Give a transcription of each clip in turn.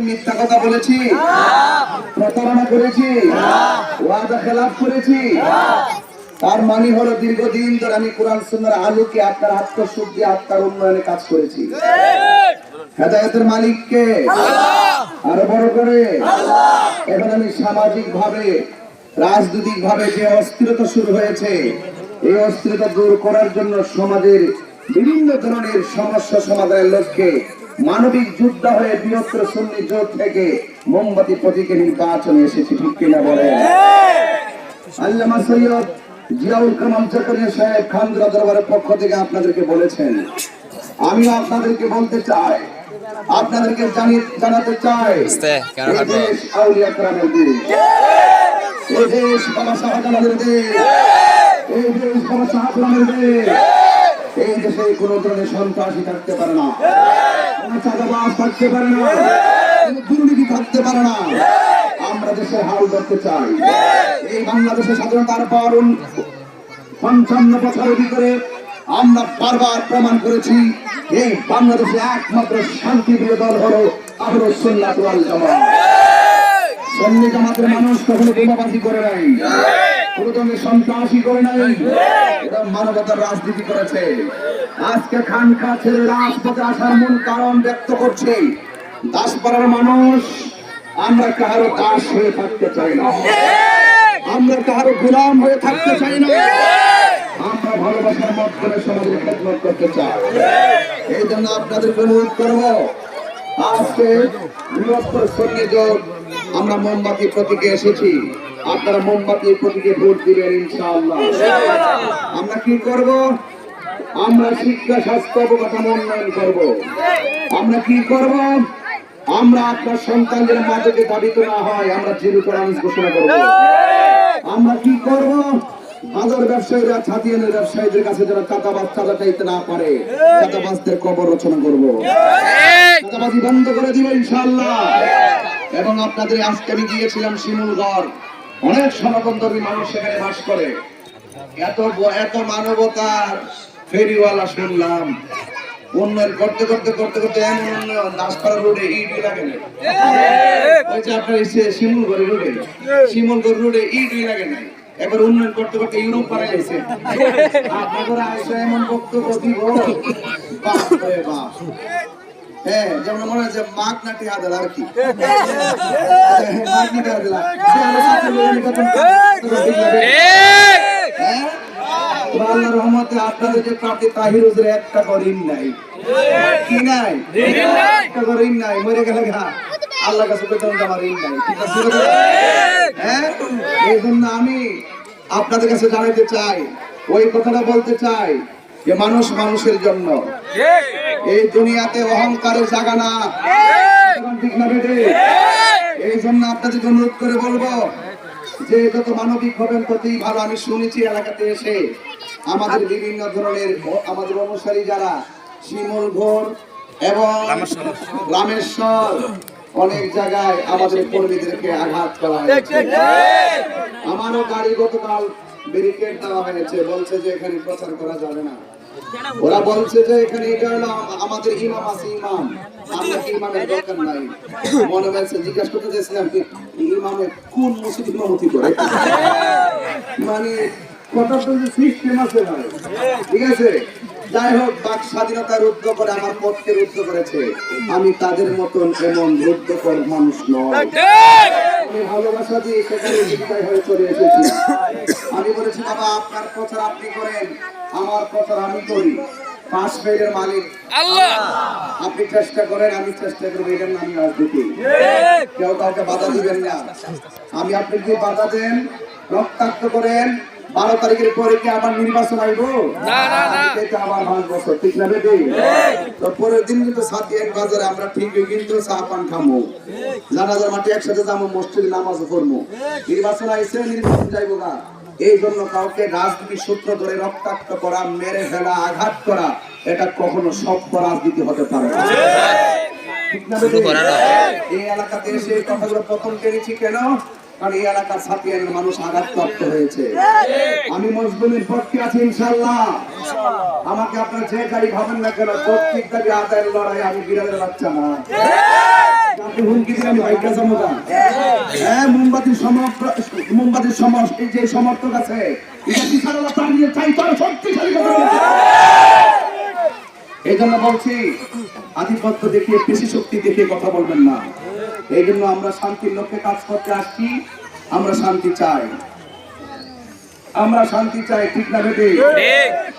মিথ্যা কথা বলেছি, প্রতারণা করেছি, ওয়াদা খেলাফ করেছি। তার মানে হলো দীর্ঘদিন ধরে আমি কোরআন সুন্নাহর আলোকে আপনার আত্মশুদ্ধি, আত্মার উন্নয়নে কাজ করেছি। হেদায়েতের মালিক কে? আরো বড় করে। এখন আমি সামাজিক ভাবে, রাজনৈতিক ভাবে যে অস্থিরতা শুরু হয়েছে, এই অস্থিরতা দূর করার জন্য সমাজের বিভিন্ন ধরনের সমস্যা সমাধানের লক্ষ্যে মানবিক যোদ্ধা হয়ে বৃহত্তর সুন্নি জোট থেকে মোমবাতি প্রতীকে নির্বাচনে এসেছি। ঠিক কিনা বলেন? আল্লামা সৈয়দ জিয়াউল কামাল জাকারিয়া সাহেব খানদরা দরবারের পক্ষ থেকে আপনাদেরকে বলেছেন, আমি আপনাদেরকে বলতে চাই, আপনাদেরকে জানাতে চাই, এই দেশ আউলিয়া কেরামের দেশ, এই দেশ বাবা শাহজালালের দেশ, এই দেশ বাবা শাহজালালের দেশ। এই দেশে কোন ধরনের সন্ত্রাসী থাকতে পারে না, কোন চাঁদাবাজ থাকতে পারে না, কোন দুর্নীতি থাকতে পারে না। আমরা দেশের হাল ধরতে চাই। এই বাংলাদেশের স্বাধীনতার পর ৫৫ বছরের ভিতরে আমরা বারবার প্রমাণ করেছি, এই বাংলাদেশে একমাত্র শান্তিপ্রিয় দল হলো আহলে সুন্নাত ওয়াল জামাত। সুন্নি জামাতের মানুষ কখনো বোমাবাজি করে নাই, কোন ধরনের সন্ত্রাসী করে নাই, এটা মানবতার রাজনীতি করেছে। আজকে খানকা ছেড়ে রাজপথে আসার মূল কারণ ব্যক্ত করছে, দাসপাড়ার মানুষ আমরা কারো দাস হয়ে থাকতে চাই না, আমরা কারো গোলাম হয়ে থাকতে চাই না, আমরা ভালোবাসার মাধ্যমে সমাজের খেদমত করতে চাই। এই জন্য আপনাদেরকে অনুরোধ করব, আজকে বৃহত্তর সুন্নি জোট আমরা মোমবাতি প্রতীকে এসেছি, আপনারা মোমবাতির প্রতীকে ভোট দিবেন ইনশাআল্লাহ। আমরা কি করব? আমরা শিক্ষা, স্বাস্থ্য, অবকাঠামো উন্নয়ন করব। আমরা কি করব? আমরা আপনার সন্তানদের মাঝে দাবিত না হয় আমরা জিরো টলারেন্স ঘোষণা করব। আমরা কি করব? বাজার ব্যবসায়ীরা, ছাতিয়ানের ব্যবসায়ীদের কাছে যারা চাঁদাবাজ চাঁদা চাইতে না পারে, চাঁদাবাজদের কবর রচনা করব, চাঁদাবাজি বন্ধ করে দিব ইনশাআল্লাহ। এবং আপনাদের আজকে আমি গিয়েছিলাম শিমুলগড়, অনেক সনাতনধর্মী মানুষ সেখানে বাস করে, এত মানবতার ফেরিওয়ালা শুনলাম। উন্নয়ন করতে করতে করতে করতে এমন উন্নয়ন, দাসপাড়া রোডে ইটই লাগে না, ওই যে আপনার শিমুলগড় রোডে, শিমুলগড় রোডে ইটই লাগে না। এবার উন্নয়ন করতে করতে ইউরোপ পারে গেছে। আপনাদের আইসা এমন বক্তব্য দিব, বাপ রে বাপ। হ্যাঁ, যেমন মনে হয় যে মাগ নাটি আদাল আর কি, আল্লাহর রহমতে আপনাদের যে প্রার্থী তাহির হুজুর একটা করিন নাই, কি নাই, একটা করিন নাই, মরে গেলে আল্লাহর কাছে বেতন আমার ঋণ নাই। ঠিক আছে? হ্যাঁ, এই জন্য আমি আপনাদের কাছে জানাতে চাই, ওই কথাটা বলতে চাই যে মানুষ মানুষের জন্য, এই দুনিয়াতে অহংকারের জায়গা না। ঠিক না বেটে? এই জন্য আপনাদেরকে অনুরোধ করে বলবো যে যত মানবিক হবেন ততই ভালো। আমি শুনেছি এলাকাতে এসে আমাদের বিভিন্ন ধরনের আমাদের অনুসারী যারা শিমুলগড় এবং রামেশ্বর অনেক জায়গায় আমাদের কর্মীদেরকে আঘাত করা হয়েছে। আমারও গাড়ি গতকাল ব্যারিকেড দেওয়া হয়েছে, বলছে যে এখানে প্রচার করা যাবে না। ওরা বলছে যে এখানে এটা হলো আমাদের ইমাম আছে, ইমাম, আমরা কি ইমামের দরকার নাই। মনে হয়েছে জিজ্ঞাসা করতে চাইছিলাম ইমামে কোন মসজিদ ইমামতি করে, মানে কত সিস্টেম আছে ভাই। ঠিক আছে, যাই হোক, বাক স্বাধীনতার রুদ্ধ করে আমার পথকে রুদ্ধ করেছে, আমি তাদের মতন এমন রুদ্ধকর মানুষ নয়। আমি ভালোবাসা দিয়ে সেখানে বিদায় হয়ে চলে এসেছি। আমি বলেছি বাবা আপনার প্রচার আপনি করেন, আমার প্রচার আমি করি, পাঁচ ফেলের মালিক আল্লাহ। আপনি চেষ্টা করেন, আমি চেষ্টা করবো, এটার নাম রাজনীতি। কেউ কাউকে বাধা দিবেন না। আমি আপনি যদি বাধা দেন, রক্তাক্ত করেন, 12 তারিখের পরে কি আবার নির্বাচন আইব? আবার 5 বছর। ঠিক না বেটি? তো পরের দিন কিন্তু সাতিয়ান বাজারে আমরা ঠিকই কিন্তু চা পান খামো, জানাজার মাঠে একসাথে যাবো, মসজিদে নামাজ পড়বো। নির্বাচন আইছে, নির্বাচন যাইবো না। এই জন্য কাউকে রাজনীতির সূত্র ধরে রক্তাক্ত করা, মেরে ফেলা, আঘাত করা, এটা কখনো সভ্য রাজনীতি হতে পারে না। ঠিক না বেটি? এই এলাকাতে এসে কথাগুলো প্রথম জেনেছি কেন? কারণ এই এলাকার সাতিয়ানের মানুষ আঘাতপ্রাপ্ত হয়েছে। আমি মজলুমের পক্ষে আছি ইনশাআল্লাহ। আমাকে আপনারা যে গাড়ি ভাবেন না কেন, প্রত্যেক দাবি আদায়ের লড়াই, আমি বিড়ালের বাচ্চা না। আপনি হুমকি দিলে আমি বাইকটা জমা হ্যাঁ মোমবাতির যে সমর্থক আছে এটা কি সারা তাড়িয়ে চাই তার শক্তিশালী কথা বলছে। এই জন্য বলছি আধিপত্য দেখিয়ে পেশি শক্তি দেখিয়ে কথা বলবেন না। এই জন্য আমরা শান্তির লক্ষ্যে কাজ করতে আসছি। আমরা শান্তি চাই, আমরা শান্তি চাই, ঠিক না বেটে?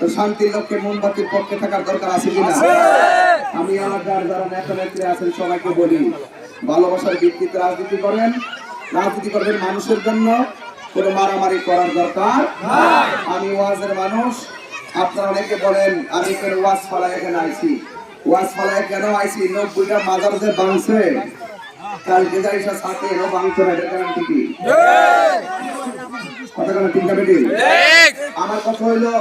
তো শান্তির লক্ষ্যে মোমবাতির পক্ষে থাকার দরকার আছে কিনা? আমি এলাকার যারা নেতা নেত্রী আছেন সবাইকে বলি, ভালোবাসার ভিত্তিতে রাজনীতি করেন, রাজনীতি করবেন মানুষের জন্য, কোনো মারামারি করার দরকার। আমি ওয়াজের মানুষ, আপনারা অনেকে বলেন আমি কেন ওয়াজ ফালায় এখানে আইছি। ওয়াজ ফালায় কেন আইছি? 90টা মাজার যে ভাঙছে, কালকে যাই সাথে এরও ভাঙতে না, এটা গ্যারান্টি কি? আমার কথা হইলো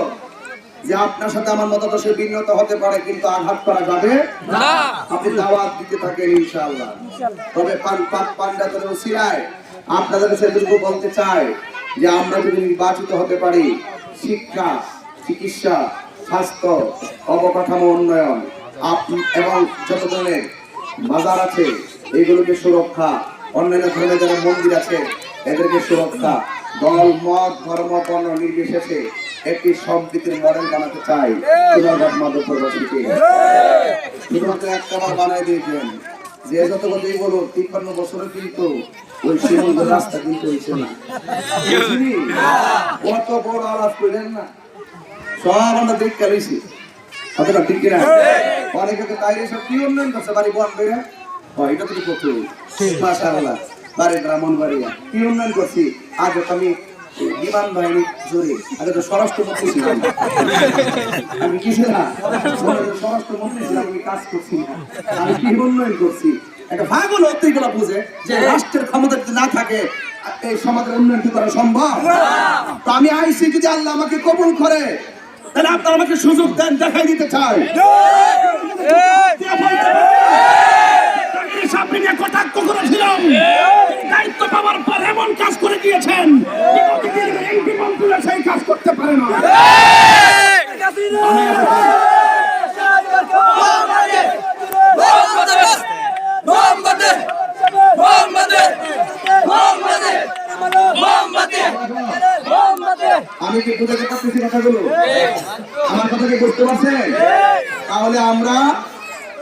যে আপনার সাথে আমার মতাদর্শে ভিন্নতা হতে পারে, কিন্তু আঘাত করা যাবে না। আপনি দাওয়াত দিতে থাকেন ইনশাআল্লাহ। তবে পান্ডাতের ওসিলায় আপনাদের কাছে এটুকু বলতে চাই যে আমরা যদি নির্বাচিত হতে পারি, শিক্ষা, চিকিৎসা, স্বাস্থ্য, অবকাঠামো উন্নয়ন এবং যত ধরনের বাজার আছে এইগুলোকে সুরক্ষা, অন্যান্য ধরনের যারা মন্দির আছে এদেরকে সুরক্ষা, দল মত ধর্ম বর্ণ নির্বিশেষে একটি সম্প্রীতির মডেল বানাতে চাই। শুধুমাত্র একটা বার বানাই দিয়েছেন যে যত কথাই বলো 53 বছরে কিন্তু ওই সীমান্ত রাস্তা কিন্তু হয়েছে না। কত বড় আলাপ করলেন না, সব আমরা দেখতে পেয়েছি। কতটা ঠিক কিনা? অনেকে তো তাই সব কি উন্নয়ন করছে, বাড়ি বন বেড়ে এটা তো করতে মাশাআল্লাহ, বাড়ি ব্রাহ্মণবাড়িয়া কি উন্নয়ন করছি। আগে তো আমি বিমান বাহিনী জোরে, আগে তো স্বরাষ্ট্রমন্ত্রী ছিলাম, আমি কি ছিলাম? স্বরাষ্ট্রমন্ত্রী ছিলাম, আমি কাজ করছি না, আমি কি উন্নয়ন করছি। একটা ভাগ হলো অত্যিগুলো বুঝে যে রাষ্ট্রের ক্ষমতা যদি না থাকে এই সমাজের উন্নয়ন কি করা সম্ভব? তো আমি আইসি, যদি আল্লাহ আমাকে কবুল করে তাহলে আপনারা আমাকে সুযোগ দেন, দেখাই দিতে চাই। কটাক্ষ করেছিলাম, দায়িত্ব পাওয়ার পর এমন কাজ করে দিয়েছেন সেই কাজ করতে পারে না। আমি কি বুঝাতে পারতেছি কথাগুলো? আমার কথা কি বুঝতে পারছেন? তাহলে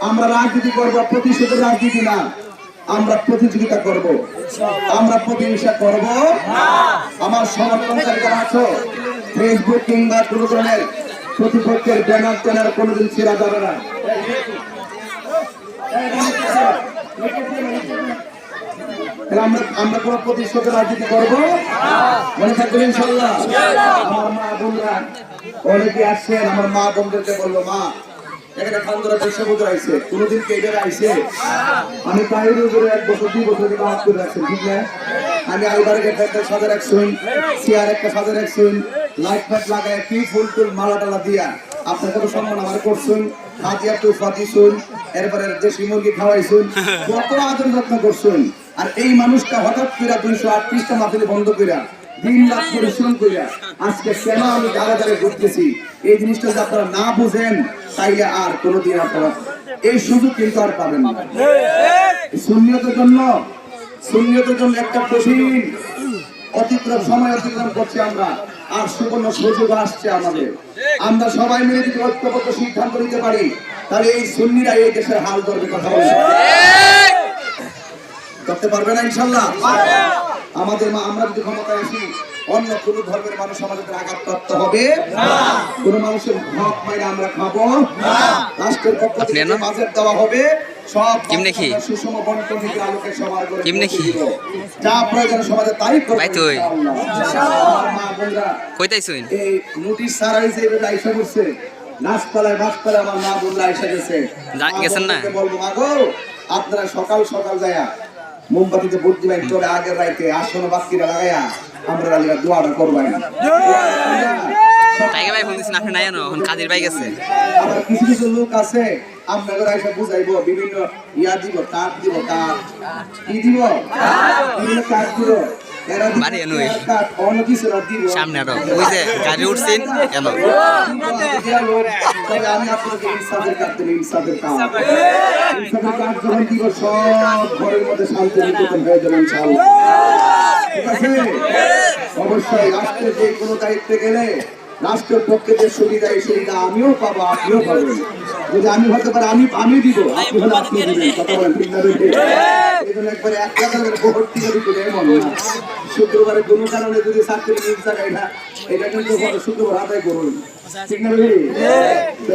আমরা রাজনীতি করবো, প্রতিশোধের রাজনীতি না, আমরা প্রতিযোগিতা করব, আমরা প্রতিহিংসা করব। আমার সমর্থনকারী যারা আছো, ফেসবুক কিংবা কোনো ধরনের প্রতিপক্ষের ব্যানার ট্যানার কোনোদিন ছেড়া যাবে না। আমরা কোনো প্রতিশোধের রাজনীতি করবো, মনে থাকবেন ইনশাআল্লাহ। আমার মা বোনরা অনেকে আসছেন, আমার মা বোনদেরকে বললো, মা এখানে খান্দরা দেশে বোধ আইছে, কোনোদিন কে এখানে আইছে? আমি তাহিরের উপরে 1 বছর 2 বছর বাদ করে রাখছেন, ঠিক না? আমি আইবারকে একটা সাজা রাখছুন, চেয়ার একটা সাজা রাখছুন, লাইট ফাইট লাগায় কি ফুল টুল মালা টালা দিয়া আপনার কত সম্মান আমার করছুন, হাতিয়া তুফা দিছুন, এরপরে দেশি মুরগি খাওয়াইছুন, কত আদর যত্ন করছুন। আর এই মানুষটা হঠাৎ করে 238টা মাহফিল বন্ধ কইরা দিন রাত পরিশ্রম কইরা আজকে কেন আমি দাঁড়া দাঁড়িয়ে ঘুরতেছি, এই জিনিসটা যদি আপনারা না বুঝেন তাইলে আর কোনোদিন আপনারা এই সুযোগ কিন্তু আর পাবেন না। সুন্নিয়তের জন্য একটা কঠিন সময় অতিক্রম করছি আমরা, আর সুবর্ণ সুযোগ আসছে আমাদের। আমরা সবাই মিলে যদি ঐক্যবদ্ধ সিদ্ধান্ত নিতে পারি তাহলে এই সুন্নিরা এই দেশের হাল ধরবে। কথা বলছে করতে পারবে না ইনশাল্লাহ। আমরা যদি ক্ষমতায় আসি, অন্য কোন ধর্মের মানুষ আমাদের আঘাতপ্রাপ্ত হবে না, কোন মানুষের হক মাইরা আমরা খাবো না, রাষ্ট্রের পক্ষ থেকে বাজেট দেওয়া হবে সব সুষম বন্টন নীতির আলোকে সবার করে দিব, যা প্রয়োজন সমাজে তাই করব ইনশাআল্লাহ। মা বোনরা কইতাইছুন এই নোটিশ সারাই যে আইসা করছে, নাচপালায় বাসপালায় আমার মা বোনরা আইসা গেছে, গেছেন না? বলবো মা গো, আপনারা সকাল সকাল যায়া মোমবাতিতে ভোট দিবেন, চলে আগের রাইতে আসন বাতিটা লাগাইয়া আমরা রালিয়া দোয়াটা করবেন। আবার কিছু কিছু লোক আছে আপনাদের আইসা বুঝাইবো, বিভিন্ন ইয়া দিব, কাঠ দিব, কাঠ কি দিব, বিভিন্ন কাঠ দিব, এরা বাড়ি এনুই অন্য কিছু না দিব সামনে আরো ওই যে গাড়ি উঠছেন এনো তবে আমি আপনাকে ইনসাফের কাজ দেব, ইনসাফের কাজ যখন দিব সব ঘরের মধ্যে শান্তি নিকেতন হয়ে যাবে ইনশাআল্লাহ। ঠিক আছে? অবশ্যই রাষ্ট্রের যে কোনো দায়িত্বে গেলে রাষ্ট্রের পক্ষে যে সুবিধা এই সুবিধা আমিও পাবো, আপনিও পাবেন। যদি আমি হতে পারি আমি দিব, আপনি হলে আপনি দিবেন। কথা বলেন ঠিক না? এই জন্য একবারে 1 টাকা করে ভোট দিয়ে দিতে এমন না। শুক্রবারে কোনো কারণে যদি চাকরি মিস থাকে না, এটা কিন্তু শুক্রবার আদায় করুন। ঠিক না?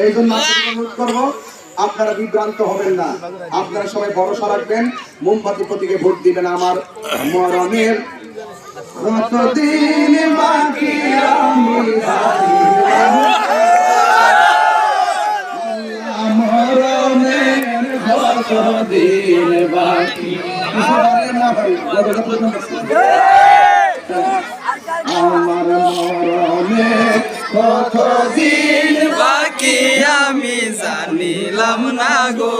এই জন্য অনুরোধ করবো আপনারা বিভ্রান্ত হবেন না, আপনারা সবাই ভরসা রাখবেন, মোমবাতি প্রতীকে ভোট দিবেন। আমার মরণের কতদিন বাকি আমি জানি না, মরণের কতদিন বাকি আমার মরণের কতদিন বাকি আমি জানিলাম না গো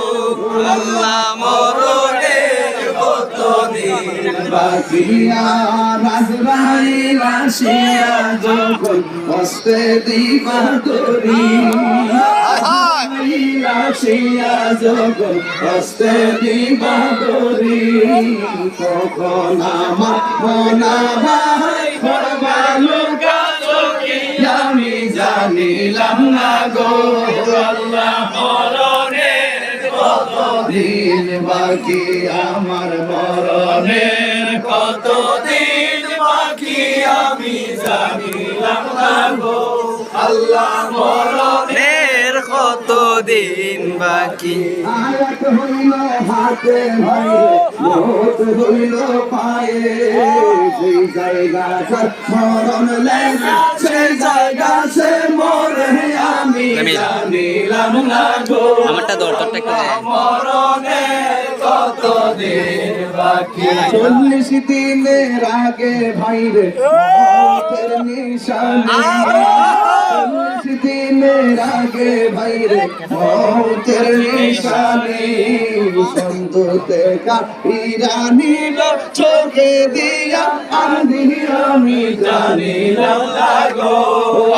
আল্লাহ মরণের কতদিন বাকি রাজরাইল আসিয়া যখন হস্তে দিবা তরি, আসিয়া যখন হস্তে দিবা তরি, তখন আমার মনা ভাই আমি জানিলাম না গো আল্লাহ মরণের কতদিন বাকি আমার মরণের কতদিন বাকি আমি জানিলাম না গো আল্লাহ মরণের কতদিন বাকি আয়াত হইল হাতে ভাইরে মত হইল পায়ে, সেই জায়গা মরণ লেখা সেই জায়গা সে মরে আমি জানিলাম না গো আমারটা দরকারটা একটু মরণের কতদিন বাকি। 40 দিনের আগে ভাইরে মতের নিশানি, 40 দিনের আগে ভাইরে মতের নিশানি, সন্ততে কাহিরানি চোখে দিয়া আমি জানিলাম না গো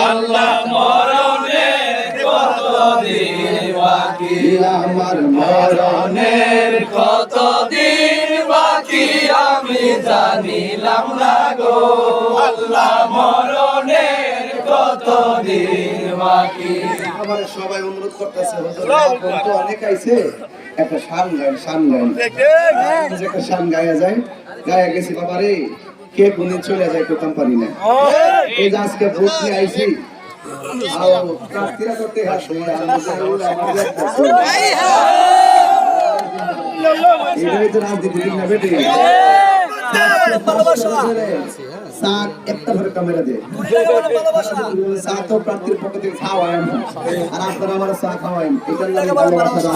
আল্লাহ মরণের কতদিন বাকি আমার মরণের কতদিন বাকি আমি জানিলাম না গো আল্লাহ মরণের কতদিন বাকি। আমার সবাই অনুরোধ করতেছে তো অনেক আইছে, একটা শান গান একটা শান গায়া যায়, গায়া গেছি বাবা রে কে কোনে চলে যায় করতাম পারি না। এই যে আজকে ভোট নিয়ে আইছি প্রার্থীরা করতে আসে এটাই তো রাজনীতি ঠিক না বেটে। একটা ধরে ক্যামেরা দিয়ে চা তো প্রার্থীর পক্ষ থেকে খাওয়ায় আর আপনারা আমার চা খাওয়াইন, এটার লাগে ভালোবাসা।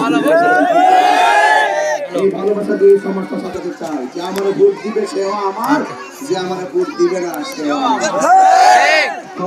এই ভালোবাসা দিয়ে সমস্যা সাজাতে চাই যে আমার ভোট দিবে সেও আমার, যে আমার ভোট দিবে না সেও আমার।